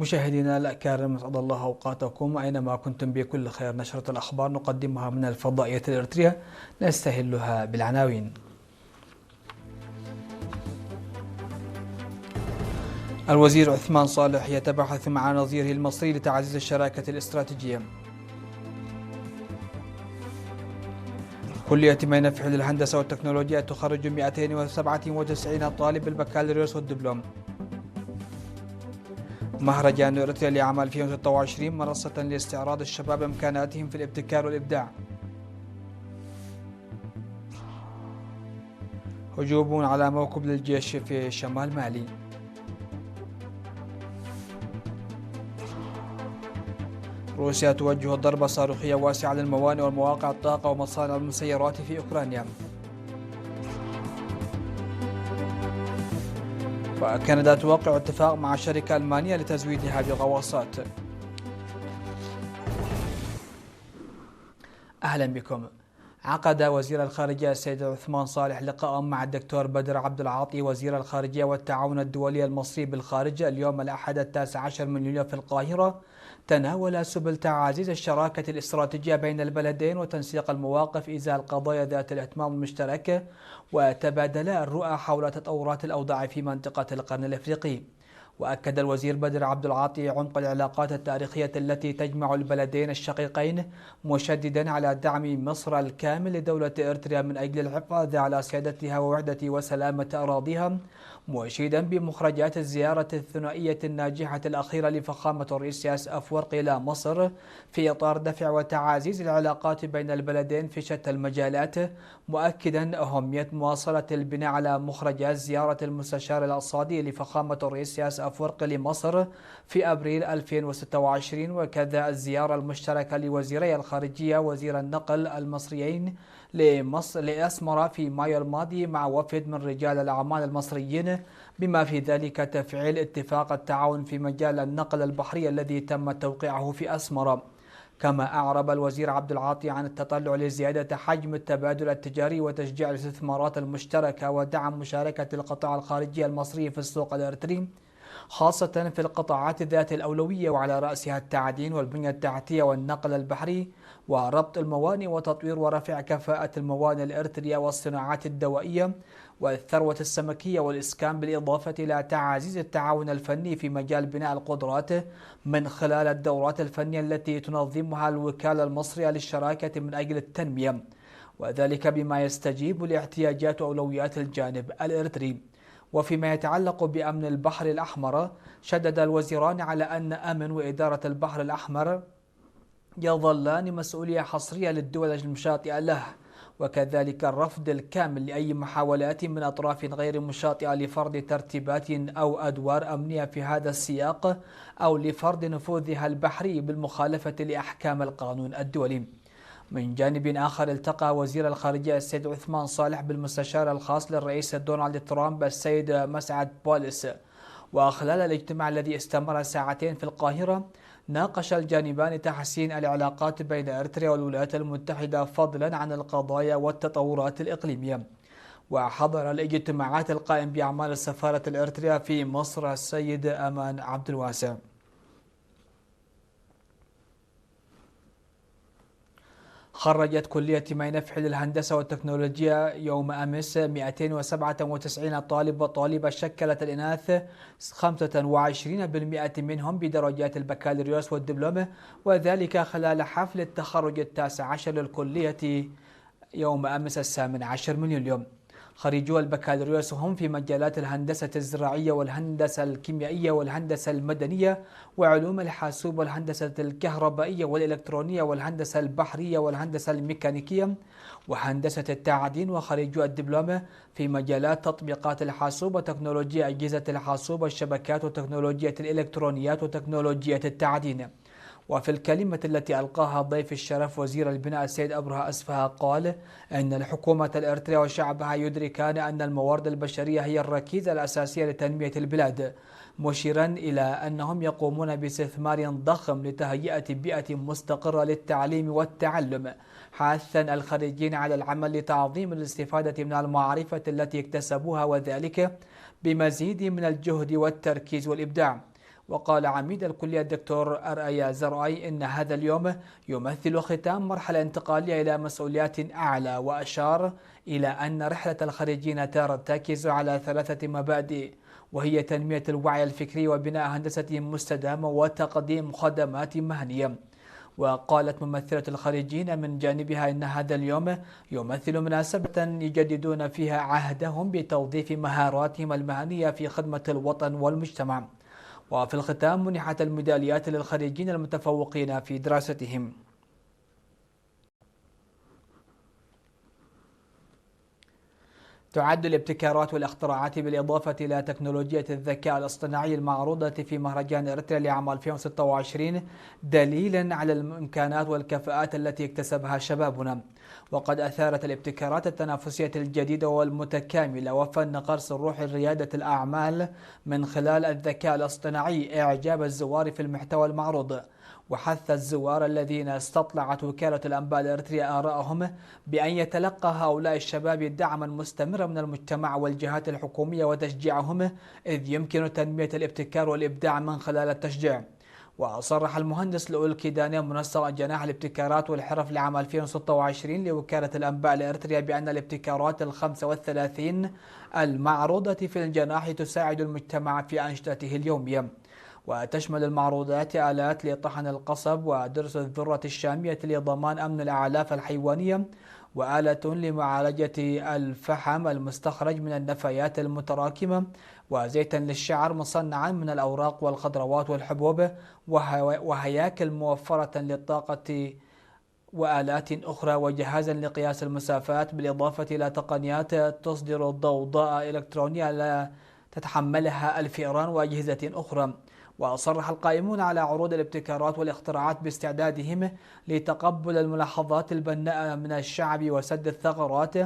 مشاهدينا الأكارم، أسعد الله أوقاتكم أينما كنتم بكل خير. نشرة الأخبار نقدمها من الفضائية الإريترية، نستهلها بالعناوين. الوزير عثمان صالح يتباحث مع نظيره المصري لتعزيز الشراكة الاستراتيجية. كلية مينفح للهندسة والتكنولوجيا تخرج 297 طالب بالبكالوريوس والدبلوم. مهرجان إريتريا لعام 2026 منصة لاستعراض الشباب إمكاناتهم في الابتكار والإبداع. هجوم على موكب للجيش في شمال مالي. روسيا توجه ضربة صاروخية واسعة للموانئ والمواقع الطاقة ومصانع المسيرات في أوكرانيا. وكندا توقع اتفاق مع شركة ألمانية لتزويدها بغواصات. أهلا بكم. عقد وزير الخارجية السيد عثمان صالح لقاء مع الدكتور بدر عبد العاطي وزير الخارجية والتعاون الدولي المصري بالخارج اليوم الأحد 19 من يوليو في القاهرة، تناول سبل تعزيز الشراكة الاستراتيجية بين البلدين وتنسيق المواقف إزاء القضايا ذات الاهتمام المشترك، وتبادلا الرؤى حول تطورات الأوضاع في منطقة القرن الأفريقي. وأكد الوزير بدر عبد العاطي عمق العلاقات التاريخية التي تجمع البلدين الشقيقين، مشددا على دعم مصر الكامل لدولة إريتريا من أجل الحفاظ على سيادتها ووحدة وسلامة أراضيها، مشيدا بمخرجات الزيارة الثنائية الناجحة الأخيرة لفخامة الرئيس إسياس أفورقي إلى مصر في إطار دفع وتعزيز العلاقات بين البلدين في شتى المجالات، مؤكدا أهمية مواصلة البناء على مخرجات زيارة المستشار الاقتصادي لفخامة الرئيس إسياس أفورقي لمصر في أبريل 2026، وكذا الزيارة المشتركة لوزيري الخارجية وزير النقل المصريين لأسمر في مايو الماضي مع وفد من رجال الأعمال المصريين، بما في ذلك تفعيل اتفاق التعاون في مجال النقل البحري الذي تم توقيعه في أسمر. كما أعرب الوزير عبد العاطي عن التطلع لزيادة حجم التبادل التجاري وتشجيع الاستثمارات المشتركة ودعم مشاركة القطاع الخارجي المصري في السوق الإريتري، خاصة في القطاعات ذات الأولوية وعلى رأسها التعدين والبنية التحتية والنقل البحري وربط الموانئ وتطوير ورفع كفاءة الموانئ الإريترية والصناعات الدوائية والثروة السمكية والإسكان، بالإضافة إلى تعزيز التعاون الفني في مجال بناء القدرات من خلال الدورات الفنية التي تنظمها الوكالة المصرية للشراكة من أجل التنمية، وذلك بما يستجيب لاحتياجات وأولويات الجانب الإريتري. وفيما يتعلق بأمن البحر الأحمر، شدد الوزيران على أن أمن وإدارة البحر الأحمر يظلان مسؤولية حصرية للدول المشاطئة له، وكذلك الرفض الكامل لأي محاولات من أطراف غير مشاطئة لفرض ترتيبات أو أدوار أمنية في هذا السياق أو لفرض نفوذها البحري بالمخالفة لأحكام القانون الدولي. من جانب آخر، التقى وزير الخارجية السيد عثمان صالح بالمستشار الخاص للرئيس دونالد ترامب السيد مسعد بولس، وخلال الاجتماع الذي استمر ساعتين في القاهرة ناقش الجانبان تحسين العلاقات بين إريتريا والولايات المتحدة فضلا عن القضايا والتطورات الإقليمية. وحضر الاجتماعات القائم بأعمال السفارة الإريترية في مصر السيد أمان عبد الواسع. خرجت كلية مينفح للهندسة والتكنولوجيا يوم أمس 297 طالب وطالبة، شكلت الإناث 25% منهم بدرجات البكالوريوس والدبلوم، وذلك خلال حفل التخرج 19 للكلية يوم أمس 18 من يوليو. خريجو البكالوريوس هم في مجالات الهندسة الزراعية والهندسة الكيميائية والهندسة المدنية وعلوم الحاسوب والهندسة الكهربائية والإلكترونية والهندسة البحرية والهندسة الميكانيكية وهندسة التعدين. وخريجو الدبلوم في مجالات تطبيقات الحاسوب وتكنولوجيا أجهزة الحاسوب والشبكات وتكنولوجيا الإلكترونيات وتكنولوجيا التعدين. وفي الكلمة التي ألقاها ضيف الشرف وزير البناء السيد أبرهة أسفها، قال إن الحكومة الإريترية وشعبها يدركان أن الموارد البشرية هي الركيزة الأساسية لتنمية البلاد، مشيرا إلى أنهم يقومون باستثمار ضخم لتهيئة بيئة مستقرة للتعليم والتعلم، حاثا الخريجين على العمل لتعظيم الاستفادة من المعرفة التي اكتسبوها، وذلك بمزيد من الجهد والتركيز والإبداع. وقال عميد الكلية الدكتور أرأي زرعي إن هذا اليوم يمثل ختام مرحلة انتقالية إلى مسؤوليات أعلى، وأشار إلى أن رحلة الخريجين ترتكز على 3 مبادئ، وهي تنمية الوعي الفكري وبناء هندسة مستدامة وتقديم خدمات مهنية. وقالت ممثلة الخريجين من جانبها إن هذا اليوم يمثل مناسبة يجددون فيها عهدهم بتوظيف مهاراتهم المهنية في خدمة الوطن والمجتمع. وفي الختام منحت الميداليات للخريجين المتفوقين في دراستهم. تعد الابتكارات والاختراعات بالإضافة إلى تكنولوجيا الذكاء الاصطناعي المعروضة في مهرجان إريتريا لعام 2026 دليلا على الإمكانات والكفاءات التي اكتسبها شبابنا. وقد أثارت الابتكارات التنافسية الجديدة والمتكاملة وفن قرص الروح ريادة الأعمال من خلال الذكاء الاصطناعي إعجاب الزوار في المحتوى المعروض، وحث الزوار الذين استطلعت وكالة الأنباء الإريترية آراءهم بأن يتلقى هؤلاء الشباب دعما مستمرا من المجتمع والجهات الحكومية وتشجيعهم، إذ يمكن تنمية الابتكار والإبداع من خلال التشجيع. وصرح المهندس لؤي الكيداني منسق جناح الابتكارات والحرف لعام 2026 لوكالة الأنباء الإريترية بأن الابتكارات ال35 المعروضة في الجناح تساعد المجتمع في أنشطته اليومية، وتشمل المعروضات آلات لطحن القصب ودرس الذرة الشامية لضمان أمن الأعلاف الحيوانية، وآلة لمعالجة الفحم المستخرج من النفايات المتراكمة، وزيتا للشعر مصنعا من الأوراق والخضروات والحبوب، وهياكل موفرة للطاقة وآلات أخرى، وجهازا لقياس المسافات، بالإضافة إلى تقنيات تصدر ضوضاء إلكترونية لا تتحملها الفئران وأجهزة أخرى. وصرح القائمون على عروض الابتكارات والاختراعات باستعدادهم لتقبل الملاحظات البناءة من الشعب وسد الثغرات،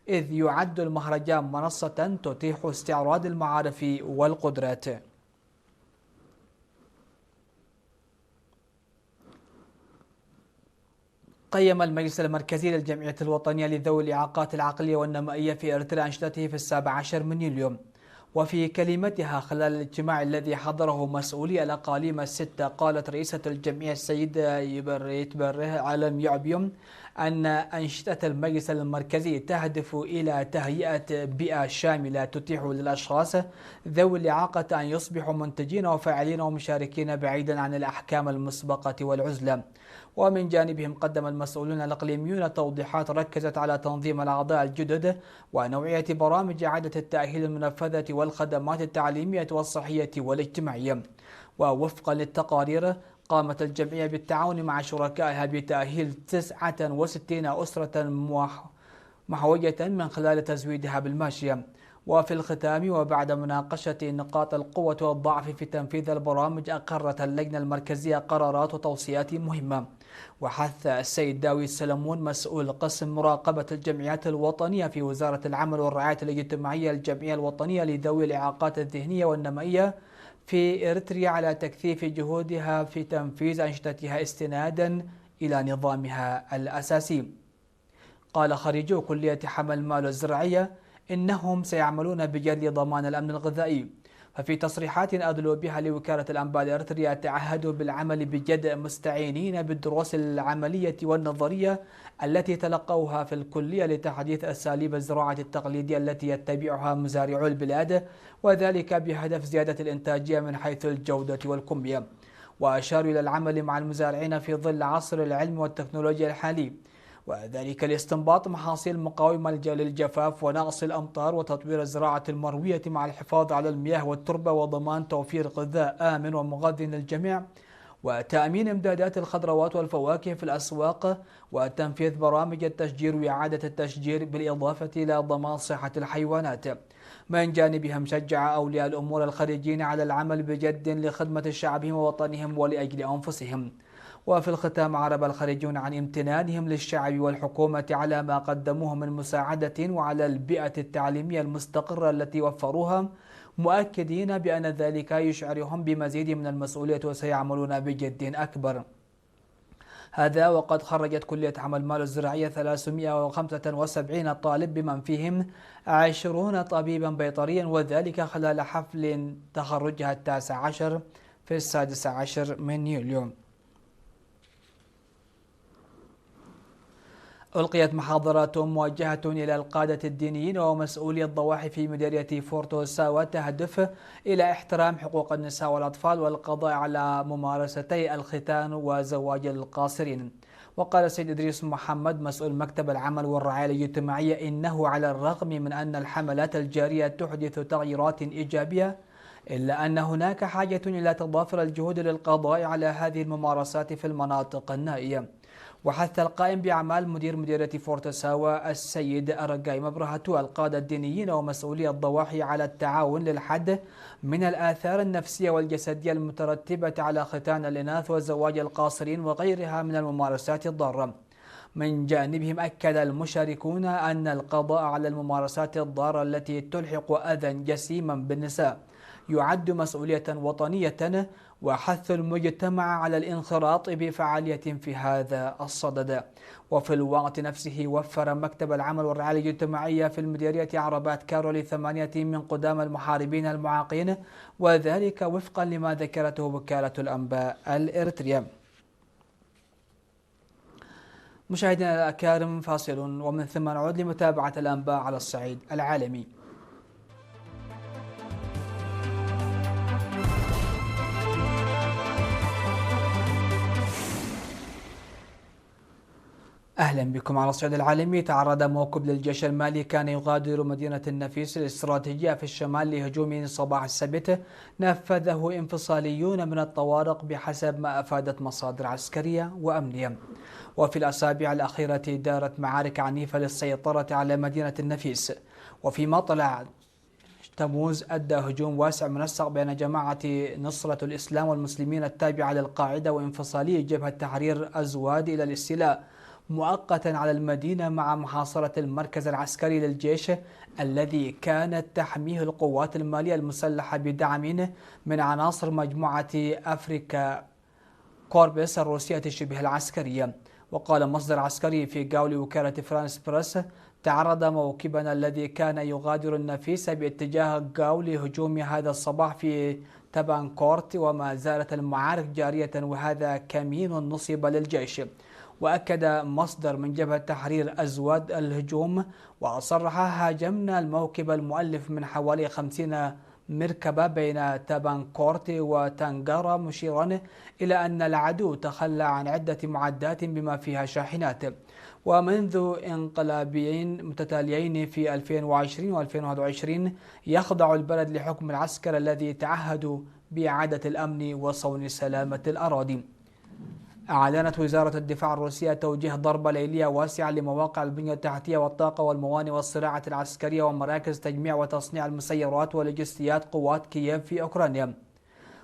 إذ يعد المهرجان منصة تتيح استعراض المعارف والقدرات. قيم المجلس المركزي للجمعية الوطنية لذوي الإعاقات العقلية والنمائية في إريتريا أنشطته في 17 من يوليو. وفي كلمتها خلال الاجتماع الذي حضره مسؤولي الأقاليم الستة، قالت رئيسة الجمعية السيدة يبريت بره عالم يعبيم أن أنشطة المجلس المركزي تهدف إلى تهيئة بيئة شاملة تتيح للأشخاص ذوي الإعاقة أن يصبحوا منتجين وفاعلين ومشاركين بعيدا عن الأحكام المسبقة والعزلة. ومن جانبهم قدم المسؤولون الإقليميون توضيحات ركزت على تنظيم الأعضاء الجدد ونوعية برامج إعادة التأهيل المنفذة والخدمات التعليمية والصحية والاجتماعية. ووفقا للتقارير قامت الجمعية بالتعاون مع شركائها بتأهيل 69 أسرة محوجة من خلال تزويدها بالماشية. وفي الختام وبعد مناقشة نقاط القوة والضعف في تنفيذ البرامج، أقرت اللجنة المركزية قرارات وتوصيات مهمة. وحث السيد داوي سلمون مسؤول قسم مراقبة الجمعيات الوطنية في وزارة العمل والرعاية الاجتماعية الجمعية الوطنية لذوي الإعاقات الذهنية والنمائية في إريتريا على تكثيف جهودها في تنفيذ أنشطتها استنادا إلى نظامها الأساسي. قال خريجو كلية حمل مال الزراعية إنهم سيعملون بجد ضمان الأمن الغذائي. ففي تصريحات أدلوا بها لوكالة الأنباء الإريترية تعهدوا بالعمل بجد مستعينين بالدروس العملية والنظرية التي تلقوها في الكلية لتحديث أساليب الزراعة التقليدية التي يتبعها مزارعو البلاد، وذلك بهدف زيادة الإنتاجية من حيث الجودة والكمية. وأشاروا إلى العمل مع المزارعين في ظل عصر العلم والتكنولوجيا الحالي، وذلك لاستنباط محاصيل مقاومة للجفاف ونقص الأمطار، وتطوير الزراعة المروية مع الحفاظ على المياه والتربة وضمان توفير غذاء آمن ومغذي للجميع، وتأمين إمدادات الخضروات والفواكه في الأسواق، وتنفيذ برامج التشجير وإعادة التشجير، بالإضافة إلى ضمان صحة الحيوانات. من جانبهم شجع أولياء الأمور الخريجين على العمل بجد لخدمة شعبهم ووطنهم ولأجل أنفسهم. وفي الختام عرب الخريجون عن امتنانهم للشعب والحكومة على ما قدموه من مساعدة وعلى البيئة التعليمية المستقرة التي وفروها، مؤكدين بأن ذلك يشعرهم بمزيد من المسؤولية وسيعملون بجد أكبر. هذا وقد خرجت كلية حمل مال الزراعية 375 طالب بمن فيهم 20 طبيبا بيطريا، وذلك خلال حفل تخرجها 19 في 16 من يوليو. ألقيت محاضرات موجهة إلى القادة الدينيين ومسؤولي الضواحي في مديرية فورت أوساوا تهدف إلى احترام حقوق النساء والأطفال والقضاء على ممارستي الختان وزواج القاصرين. وقال السيد إدريس محمد مسؤول مكتب العمل والرعاية الاجتماعية إنه على الرغم من أن الحملات الجارية تحدث تغييرات إيجابية إلا أن هناك حاجة إلى تضافر الجهود للقضاء على هذه الممارسات في المناطق النائية. وحث القائم بأعمال مدير مديرية فورت أوساوا السيد أرجاي مبرهة القادة الدينيين ومسؤولي الضواحي على التعاون للحد من الآثار النفسية والجسدية المترتبة على ختان الإناث وزواج القاصرين وغيرها من الممارسات الضارة. من جانبهم أكد المشاركون أن القضاء على الممارسات الضارة التي تلحق أذى جسيما بالنساء يعد مسؤولية وطنية، وحث المجتمع على الانخراط بفعالية في هذا الصدد. وفي الوقت نفسه وفر مكتب العمل والرعاية الاجتماعية في المديرية عربات كارو ل8 من قدام المحاربين المعاقين، وذلك وفقا لما ذكرته وكالة الأنباء الإريترية. مشاهدينا الأكارم، فاصل ومن ثم نعود لمتابعة الأنباء على الصعيد العالمي. أهلا بكم على الصعيد العالمي. تعرض موكب للجيش المالي كان يغادر مدينة النفيس الاستراتيجية في الشمال لهجوم صباح السبت نفذه انفصاليون من الطوارق بحسب ما أفادت مصادر عسكرية وأمنية. وفي الأسابيع الأخيرة دارت معارك عنيفة للسيطرة على مدينة النفيس. وفي مطلع تموز أدى هجوم واسع منسق بين جماعة نصرة الإسلام والمسلمين التابعة للقاعدة وانفصالي جبهة تحرير أزواد إلى الاستيلاء مؤقتا على المدينة مع محاصرة المركز العسكري للجيش الذي كانت تحميه القوات المالية المسلحة بدعم من عناصر مجموعة أفريكا كوربس الروسية شبه العسكرية. وقال مصدر عسكري في قول وكالة فرانس بريس: تعرض موكبنا الذي كان يغادر النفيس باتجاه قاو لهجوم هذا الصباح في تبانكورت، وما زالت المعارك جارية وهذا كمين نصب للجيش. وأكد مصدر من جبهة تحرير أزواد الهجوم وصرح: هاجمنا الموكب المؤلف من حوالي 50 مركبة بين تبانكورت وتانغارا، مشيرا إلى أن العدو تخلى عن عدة معدات بما فيها شاحنات. ومنذ انقلابين متتاليين في 2020 و2021 يخضع البلد لحكم العسكر الذي تعهدوا بإعادة الأمن وصون سلامة الأراضي. أعلنت وزارة الدفاع الروسية توجيه ضربة ليلية واسعة لمواقع البنية التحتية والطاقة والموانئ والصناعة العسكرية ومراكز تجميع وتصنيع المسيرات ولوجستيات قوات كييف في أوكرانيا.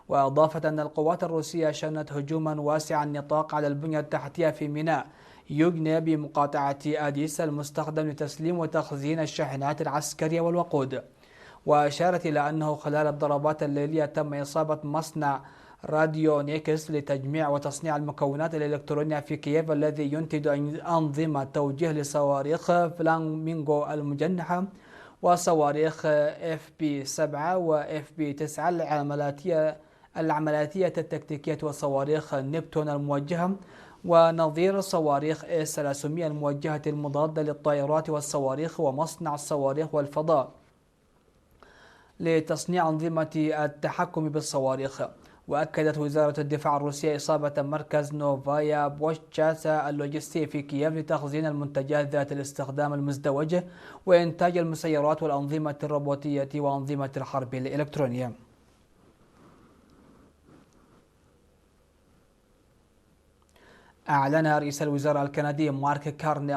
وأضافت أن القوات الروسية شنت هجوما واسع النطاق على البنية التحتية في ميناء يوغني بمقاطعة أديسا المستخدم لتسليم وتخزين الشاحنات العسكرية والوقود. وأشارت إلى أنه خلال الضربات الليلية تم إصابة مصنع راديو نيكس لتجميع وتصنيع المكونات الإلكترونية في كييف الذي ينتج أنظمة توجيه لصواريخ فلامينغو المجنحة وصواريخ FP7 و FP9 العملياتية التكتيكية وصواريخ نبتون الموجهة ونظير صواريخ S-300 الموجهة المضادة للطائرات والصواريخ ومصنع الصواريخ والفضاء لتصنيع أنظمة التحكم بالصواريخ. وأكدت وزارة الدفاع الروسية إصابة مركز نوفايا بوشتشاسا اللوجستي في كييف لتخزين المنتجات ذات الاستخدام المزدوج وإنتاج المسيرات والأنظمة الروبوتية وأنظمة الحرب الإلكترونية. أعلن رئيس الوزراء الكندي مارك كارني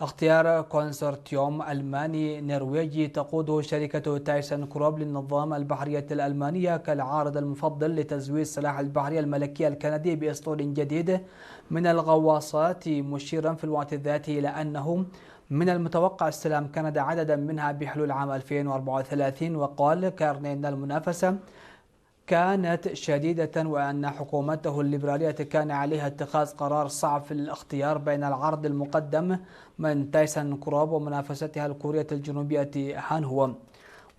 اختيار كونسورتيوم ألماني نرويجي تقوده شركة تايسن كروب للنظام البحرية الألمانية كالعارض المفضل لتزويد سلاح البحرية الملكي الكندي بأسطول جديد من الغواصات، مشيرا في الوقت ذاته إلى أنه من المتوقع استلام كندا عددا منها بحلول عام 2034. وقال كارني أن المنافسة كانت شديدة وأن حكومته الليبرالية كان عليها اتخاذ قرار صعب في الاختيار بين العرض المقدم من تايسن كروب ومنافستها الكورية الجنوبية هانهو.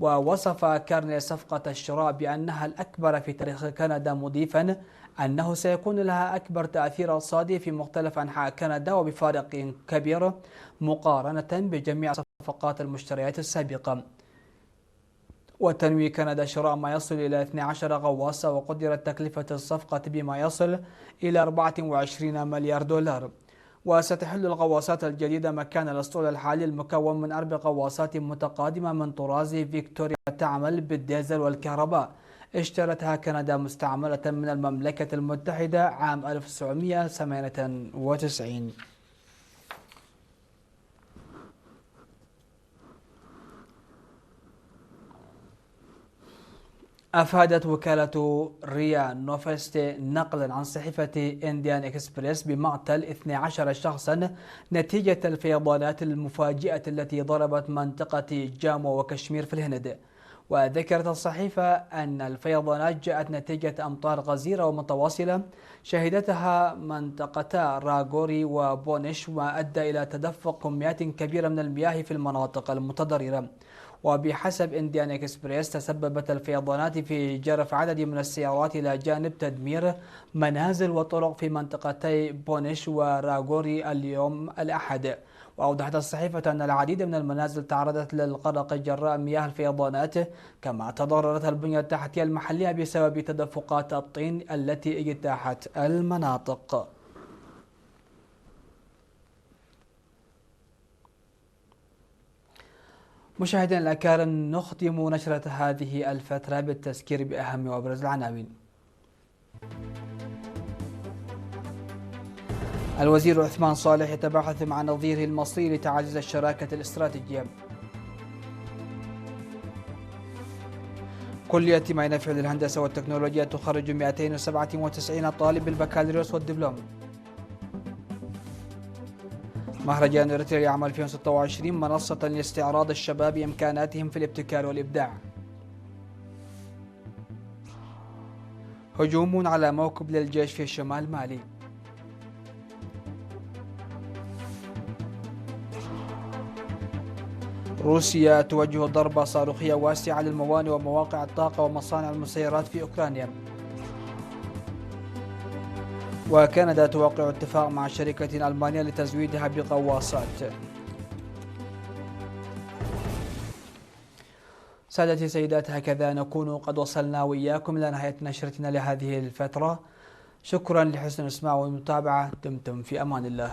ووصف كارني صفقة الشراء بأنها الأكبر في تاريخ كندا، مضيفا أنه سيكون لها أكبر تأثير اقتصادي في مختلف أنحاء كندا وبفارق كبير مقارنة بجميع صفقات المشتريات السابقة. وتنوي كندا شراء ما يصل إلى 12 غواصة، وقدرت تكلفة الصفقة بما يصل إلى 24 مليار دولار. وستحل الغواصات الجديدة مكان الأسطول الحالي المكون من 4 غواصات متقادمة من طراز فيكتوريا تعمل بالديزل والكهرباء، اشترتها كندا مستعملة من المملكة المتحدة عام 1998. أفادت وكالة ريا نوفستي نقلا عن صحيفة إنديان إكسبريس بمقتل 12 شخصا نتيجة الفيضانات المفاجئة التي ضربت منطقة جامو وكشمير في الهند. وذكرت الصحيفة أن الفيضانات جاءت نتيجة أمطار غزيرة ومتواصلة شهدتها منطقتا راغوري وبونش، وما أدى إلى تدفق كميات كبيرة من المياه في المناطق المتضررة. وبحسب إنديان إكسبريس تسببت الفيضانات في جرف عدد من السيارات إلى جانب تدمير منازل وطرق في منطقتي بونش وراغوري اليوم الأحد. وأوضحت الصحيفة أن العديد من المنازل تعرضت للغرق جراء مياه الفيضانات، كما تضررت البنية التحتية المحلية بسبب تدفقات الطين التي اجتاحت المناطق. مشاهدينا الأكارم، نختم نشرة هذه الفترة بالتذكير بأهم وأبرز العناوين. الوزير عثمان صالح يتباحث مع نظيره المصري لتعزيز الشراكة الاستراتيجية. كلية ما ينفع للهندسة والتكنولوجيا تخرج 297 طالب بالبكالوريوس والدبلوم. مهرجان إريتريا يعمل 2026 منصة لاستعراض الشباب إمكاناتهم في الابتكار والإبداع. هجوم على موكب للجيش في شمال مالي. روسيا توجه ضربة صاروخية واسعة للموانئ ومواقع الطاقة ومصانع المسيرات في أوكرانيا. وكندا توقع اتفاق مع شركة ألمانية لتزويدها بغواصات. سادتي سيدات، هكذا نكون قد وصلنا وإياكم إلى نهاية نشرتنا لهذه الفترة. شكرا لحسن الإسماع والمتابعة. دمتم في أمان الله.